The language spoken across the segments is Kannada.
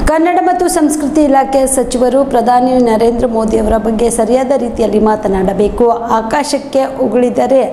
ಕನ್ನಡ ಮತ್ತು ಸಂಸ್ಕೃತಿ ಇಲಾಖೆ ಸಚಿವರು ಪ್ರಧಾನಿ ನರೇಂದ್ರ ಮೋದಿ ಅವರ ಬಗ್ಗೆ ಸರಿಯಾದ ರೀತಿಯಲ್ಲಿ ಮಾತನಾಡಬೇಕು. ಆಕಾಶಕ್ಕೆ ಉಗುಳಿದರೆ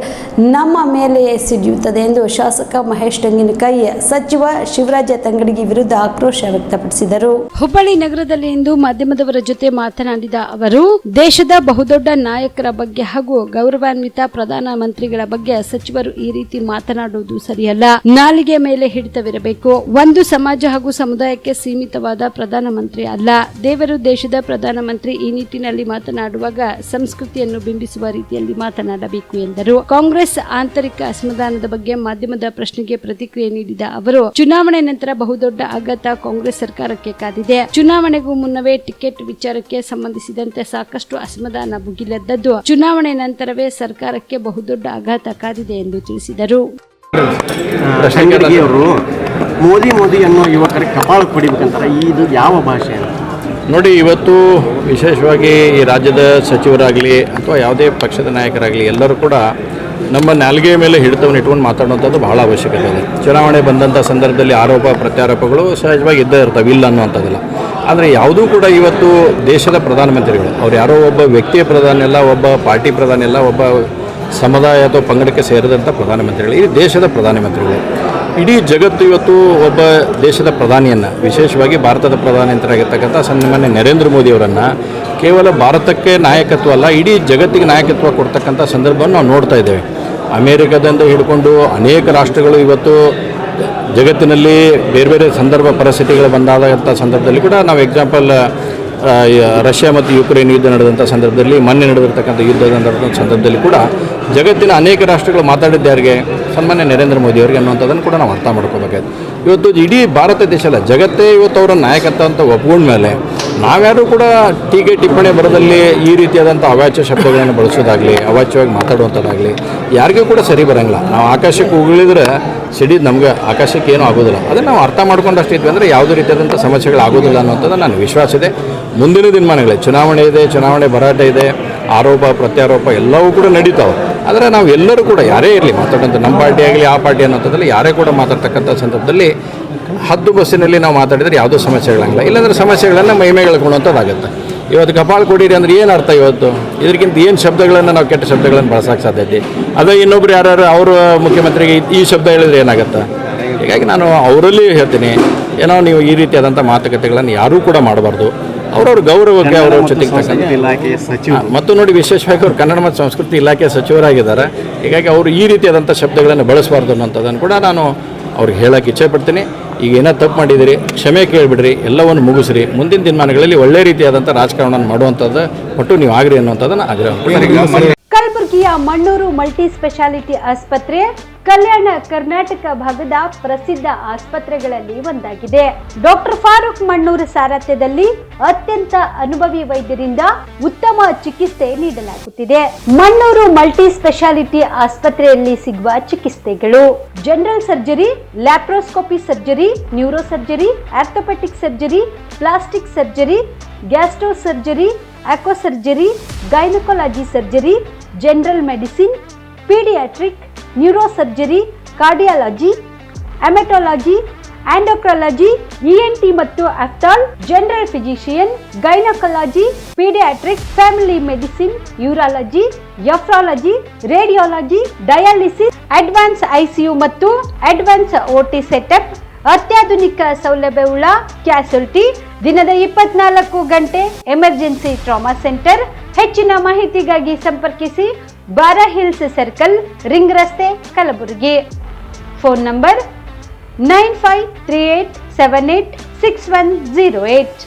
ನಮ್ಮ ಮೇಲೆ ಸಿಡಿಯುತ್ತದೆ ಎಂದು ಶಾಸಕ ಮಹೇಶ್ ತೆಂಗಿನಕಾಯಿ ಸಚಿವ ಶಿವರಾಜ ತಂಗಡಗಿ ವಿರುದ್ಧ ಆಕ್ರೋಶ ವ್ಯಕ್ತಪಡಿಸಿದರು. ಹುಬ್ಬಳ್ಳಿ ನಗರದಲ್ಲಿ ಇಂದು ಮಾಧ್ಯಮದವರ ಜೊತೆ ಮಾತನಾಡಿದ ಅವರು, ದೇಶದ ಬಹುದೊಡ್ಡ ನಾಯಕರ ಬಗ್ಗೆ ಹಾಗೂ ಗೌರವಾನ್ವಿತ ಪ್ರಧಾನ ಮಂತ್ರಿಗಳ ಬಗ್ಗೆ ಸಚಿವರು ಈ ರೀತಿ ಮಾತನಾಡುವುದು ಸರಿಯಲ್ಲ. ನಾಲಿಗೆ ಮೇಲೆ ಹಿಡಿತವಿರಬೇಕು. ಒಂದು ಸಮಾಜ ಹಾಗೂ ಸಮುದಾಯಕ್ಕೆ ಸೀಮಿತವಾದ ಪ್ರಧಾನಮಂತ್ರಿ ಅಲ್ಲ. ದೇವರು ದೇಶದ ಪ್ರಧಾನಮಂತ್ರಿ. ಈ ನಿಟ್ಟಿನಲ್ಲಿ ಮಾತನಾಡುವಾಗ ಸಂಸ್ಕೃತಿಯನ್ನು ಬಿಂಬಿಸುವ ರೀತಿಯಲ್ಲಿ ಮಾತನಾಡಬೇಕು ಎಂದರು. ಕಾಂಗ್ರೆಸ್ ಆಂತರಿಕ ಅಸಮಾಧಾನದ ಬಗ್ಗೆ ಮಾಧ್ಯಮದ ಪ್ರಶ್ನೆಗೆ ಪ್ರತಿಕ್ರಿಯೆ ನೀಡಿದ ಅವರು, ಚುನಾವಣೆ ನಂತರ ಬಹುದೊಡ್ಡ ಆಘಾತ ಕಾಂಗ್ರೆಸ್ ಸರ್ಕಾರಕ್ಕೆ ಕಾದಿದೆ. ಚುನಾವಣೆಗೂ ಮುನ್ನವೇ ಟಿಕೆಟ್ ವಿಚಾರಕ್ಕೆ ಸಂಬಂಧಿಸಿದಂತೆ ಸಾಕಷ್ಟು ಅಸಮಾಧಾನ ಭುಗಿಲೆದ್ದದ್ದು ಚುನಾವಣೆ ನಂತರವೇ ಸರ್ಕಾರಕ್ಕೆ ಬಹುದೊಡ್ಡ ಆಘಾತ ಕಾದಿದೆ ಎಂದು ತಿಳಿಸಿದರು. ಮೋದಿ ಅನ್ನೋ ಯುವಕರಿಗೆ ಕಪಾಳ ಕೊಡಿಬೇಕಂತಾರೆ. ಇದು ಯಾವ ಭಾಷೆ ನೋಡಿ, ಇವತ್ತು ವಿಶೇಷವಾಗಿ ಈ ರಾಜ್ಯದ ಸಚಿವರಾಗಲಿ ಅಥವಾ ಯಾವುದೇ ಪಕ್ಷದ ನಾಯಕರಾಗಲಿ ಎಲ್ಲರೂ ಕೂಡ ನಮ್ಮ ನಾಲ್ಗೆಯ ಮೇಲೆ ಹಿಡಿತವನ್ನು ಇಟ್ಕೊಂಡು ಮಾತಾಡುವಂಥದ್ದು ಬಹಳ ಅವಶ್ಯಕತೆ ಇದೆ. ಚುನಾವಣೆ ಬಂದಂಥ ಸಂದರ್ಭದಲ್ಲಿ ಆರೋಪ ಪ್ರತ್ಯಾರೋಪಗಳು ಸಹಜವಾಗಿ ಇದ್ದೇ ಇರ್ತವೆ, ಇಲ್ಲ ಅನ್ನುವಂಥದ್ದಿಲ್ಲ. ಆದರೆ ಯಾವುದೂ ಕೂಡ ಇವತ್ತು ದೇಶದ ಪ್ರಧಾನಮಂತ್ರಿಗಳು ಅವ್ರು ಯಾರೋ ಒಬ್ಬ ವ್ಯಕ್ತಿಯ ಪ್ರಧಾನಿ ಅಲ್ಲ, ಒಬ್ಬ ಪಾರ್ಟಿ ಪ್ರಧಾನಿ ಅಲ್ಲ, ಒಬ್ಬ ಸಮುದಾಯ ಅಥವಾ ಪಂಗಡಕ್ಕೆ ಸೇರಿದಂಥ ಪ್ರಧಾನಮಂತ್ರಿಗಳು, ಈ ದೇಶದ ಪ್ರಧಾನಮಂತ್ರಿಗಳು. ಇಡೀ ಜಗತ್ತು ಇವತ್ತು ಒಬ್ಬ ದೇಶದ ಪ್ರಧಾನಿಯನ್ನು, ವಿಶೇಷವಾಗಿ ಭಾರತದ ಪ್ರಧಾನಮಂತ್ರಿಯಾಗಿರ್ತಕ್ಕಂಥ ಸನ್ಮಾನ್ಯ ನರೇಂದ್ರ ಮೋದಿಯವರನ್ನು ಕೇವಲ ಭಾರತಕ್ಕೆ ನಾಯಕತ್ವ ಅಲ್ಲ, ಇಡೀ ಜಗತ್ತಿಗೆ ನಾಯಕತ್ವ ಕೊಡ್ತಕ್ಕಂಥ ಸಂದರ್ಭವನ್ನು ನಾವು ನೋಡ್ತಾ ಇದ್ದೇವೆ. ಅಮೇರಿಕಾದಿಂದ ಹಿಡ್ಕೊಂಡು ಅನೇಕ ರಾಷ್ಟ್ರಗಳು ಇವತ್ತು ಜಗತ್ತಿನಲ್ಲಿ ಬೇರೆ ಬೇರೆ ಸಂದರ್ಭ ಪರಿಸ್ಥಿತಿಗಳು ಬಂದಾದಂಥ ಸಂದರ್ಭದಲ್ಲಿ ಕೂಡ ನಾವು ಎಕ್ಸಾಂಪಲ್ ರಷ್ಯಾ ಮತ್ತು ಯುಕ್ರೇನ್ ಯುದ್ಧ ನಡೆದಂಥ ಸಂದರ್ಭದಲ್ಲಿ, ಮೊನ್ನೆ ನಡೆದಿರ್ತಕ್ಕಂಥ ಯುದ್ಧದ ಸಂದರ್ಭದಲ್ಲಿ ಕೂಡ ಜಗತ್ತಿನ ಅನೇಕ ರಾಷ್ಟ್ರಗಳು ಮಾತಾಡಿದ್ದು ಯಾರಿಗೆ? ಸನ್ಮಾನ್ಯ ನರೇಂದ್ರ ಮೋದಿ ಅವರಿಗೆ ಅನ್ನುವಂಥದ್ದನ್ನು ಕೂಡ ನಾವು ಅರ್ಥ ಮಾಡ್ಕೋಬೇಕಾಯ್ತು. ಇವತ್ತು ಇಡೀ ಭಾರತ ದೇಶ ಅಲ್ಲ, ಜಗತ್ತೇ ಇವತ್ತು ಅವರ ನಾಯಕತ್ವ ಅಂತ ಒಪ್ಕೊಂಡ ಮೇಲೆ ನಾವ್ಯಾರೂ ಕೂಡ ಟೀಕೆ ಟಿಪ್ಪಣಿ ಬರೋದಲ್ಲಿ ಈ ರೀತಿಯಾದಂಥ ಅವಾಚ್ಯ ಶಬ್ದಗಳನ್ನು ಬಳಸೋದಾಗಲಿ, ಅವಾಚ್ಯವಾಗಿ ಮಾತಾಡುವಂಥದ್ದಾಗಲಿ ಯಾರಿಗೂ ಕೂಡ ಸರಿ ಬರೋಂಗಿಲ್ಲ. ನಾವು ಆಕಾಶಕ್ಕೆ ಉಗುಳಿದ್ರೆ ಸಿಡಿದು ನಮ್ಗೆ ಆಕಾಶಕ್ಕೆ ಏನೂ ಆಗೋದಿಲ್ಲ. ಅದನ್ನು ನಾವು ಅರ್ಥ ಮಾಡ್ಕೊಂಡಷ್ಟು ಇದ್ವಿ ಅಂದರೆ ಯಾವುದೇ ರೀತಿಯಾದಂಥ ಸಮಸ್ಯೆಗಳಾಗೋದಿಲ್ಲ ಅನ್ನೋಂಥದ್ದು ನನ್ನ ವಿಶ್ವಾಸ ಇದೆ. ಮುಂದಿನ ದಿನಮಾನಗಳೇ ಚುನಾವಣೆ ಇದೆ, ಚುನಾವಣೆ ಭರಾಟ ಇದೆ, ಆರೋಪ ಪ್ರತ್ಯಾರೋಪ ಎಲ್ಲವೂ ಕೂಡ ನಡೀತಾವೆ. ಆದರೆ ನಾವು ಎಲ್ಲರೂ ಕೂಡ ಯಾರೇ ಇರಲಿ ಮಾತಾಡೋಂಥ, ನಮ್ಮ ಪಾರ್ಟಿ ಆಗಲಿ ಆ ಪಾರ್ಟಿ ಅನ್ನೋಂಥದ್ದಲ್ಲಿ ಯಾರೇ ಕೂಡ ಮಾತಾಡ್ತಕ್ಕಂಥ ಸಂದರ್ಭದಲ್ಲಿ ಹದ್ದು ಬಸ್ಸಿನಲ್ಲಿ ನಾವು ಮಾತಾಡಿದರೆ ಯಾವುದೂ ಸಮಸ್ಯೆಗಳಾಗಿಲ್ಲ. ಇಲ್ಲಾಂದರೆ ಸಮಸ್ಯೆಗಳನ್ನು ಮೈಮೇಳ್ಕೊಳ್ಳುವಂಥದ್ದಾಗುತ್ತೆ. ಇವತ್ತು ಕಪಾಳ ಕೊಡಿರಿ ಅಂದರೆ ಏನು ಅರ್ಥ? ಇವತ್ತು ಇದಕ್ಕಿಂತ ಏನು ಶಬ್ದಗಳನ್ನು ನಾವು ಕೆಟ್ಟ ಶಬ್ದಗಳನ್ನು ಬಳಸೋಕ್ಕೆ ಸಾಧ್ಯತೆ? ಅದೇ ಇನ್ನೊಬ್ರು ಯಾರು ಅವರು ಮುಖ್ಯಮಂತ್ರಿಗೆ ಈ ಶಬ್ದ ಹೇಳಿದ್ರೆ ಏನಾಗುತ್ತೆ? ಹೀಗಾಗಿ ನಾನು ಅವರಲ್ಲಿ ಹೇಳ್ತೀನಿ, ಏನೋ ನೀವು ಈ ರೀತಿಯಾದಂಥ ಮಾತುಕತೆಗಳನ್ನು ಯಾರೂ ಕೂಡ ಮಾಡಬಾರ್ದು. ಅವರವ್ರ ಗೌರವಕ್ಕೆ ಅವರ ಜೊತೆಗೆ ಮತ್ತು ನೋಡಿ, ವಿಶೇಷವಾಗಿ ಅವರು ಕನ್ನಡ ಮತ್ತು ಸಂಸ್ಕೃತಿ ಇಲಾಖೆ ಸಚಿವರಾಗಿದ್ದಾರೆ. ಹೀಗಾಗಿ ಅವರು ಈ ರೀತಿಯಾದಂಥ ಶಬ್ದಗಳನ್ನು ಬಳಸಬಾರ್ದು ಅನ್ನೋಂಥದ್ದನ್ನು ಕೂಡ ನಾನು ಅವ್ರಿಗೆ ಹೇಳೋಕ್ಕೆ ಇಚ್ಛೆಪಡ್ತೀನಿ. ಈಗ ಏನೋ ತಪ್ಪು ಮಾಡಿದಿರಿ, ಕ್ಷಮೆ ಕೇಳಿಬಿಡ್ರಿ, ಎಲ್ಲವನ್ನು ಮುಗಿಸ್ರಿ. ಮುಂದಿನ ದಿನಮಾನಗಳಲ್ಲಿ ಒಳ್ಳೆ ರೀತಿಯಾದಂಥ ರಾಜಕಾರಣ ಮಾಡುವಂಥದ್ದು ಒಟ್ಟು ನೀವು ಆಗ್ರಿ ಅನ್ನುವಂಥದ್ದನ್ನು ಆಗ್ರಹ. ಕಲಬುರಗಿಯ ಮಣ್ಣೂರು ಮಲ್ಟಿ ಸ್ಪೆಷಾಲಿಟಿ ಆಸ್ಪತ್ರೆ ಕಲ್ಯಾಣ ಕರ್ನಾಟಕ ಭಾಗದ ಪ್ರಸಿದ್ಧ ಆಸ್ಪತ್ರೆಗಳಲ್ಲಿ ಒಂದಾಗಿದೆ. ಡಾಕ್ಟರ್ ಫಾರೂಕ್ ಮಣ್ಣೂರು ಸಾರಥ್ಯದಲ್ಲಿ ಅತ್ಯಂತ ಅನುಭವಿ ವೈದ್ಯರಿಂದ ಉತ್ತಮ ಚಿಕಿತ್ಸೆ ನೀಡಲಾಗುತ್ತಿದೆ. ಮಣ್ಣೂರು ಮಲ್ಟಿ ಸ್ಪೆಷಾಲಿಟಿ ಆಸ್ಪತ್ರೆಯಲ್ಲಿ ಸಿಗುವ ಚಿಕಿತ್ಸೆಗಳು: general surgery, laparoscopy surgery, neuro surgery, orthopaedic surgery, plastic surgery, gastro surgery, aqua surgery, gynaecology surgery, general medicine, paediatric, neuro surgery, cardiology, haematology, endocrinology, ENT ಮತ್ತು ophthal, general physician, gynaecology, paediatric, family medicine, urology, nephrology, radiology, dialysis, advance ICU ಮತ್ತು ಅಡ್ವಾನ್ಸ್ ಓಟಿ ಸೆಟಪ್, ಅತ್ಯಾಧುನಿಕ ಸೌಲಭ್ಯವುಳ್ಳ ಕ್ಯಾಸುಲಿಟಿ, ದಿನದ 24 ಗಂಟೆ ಎಮರ್ಜೆನ್ಸಿ ಟ್ರಾಮಾ ಸೆಂಟರ್. ಹೆಚ್ಚಿನ ಮಾಹಿತಿಗಾಗಿ ಸಂಪರ್ಕಿಸಿ ಬಾರಾ ಹಿಲ್ಸ್ ಸರ್ಕಲ್, ರಿಂಗ್ ರಸ್ತೆ, ಕಲಬುರಗಿ. Phone number 9538786108.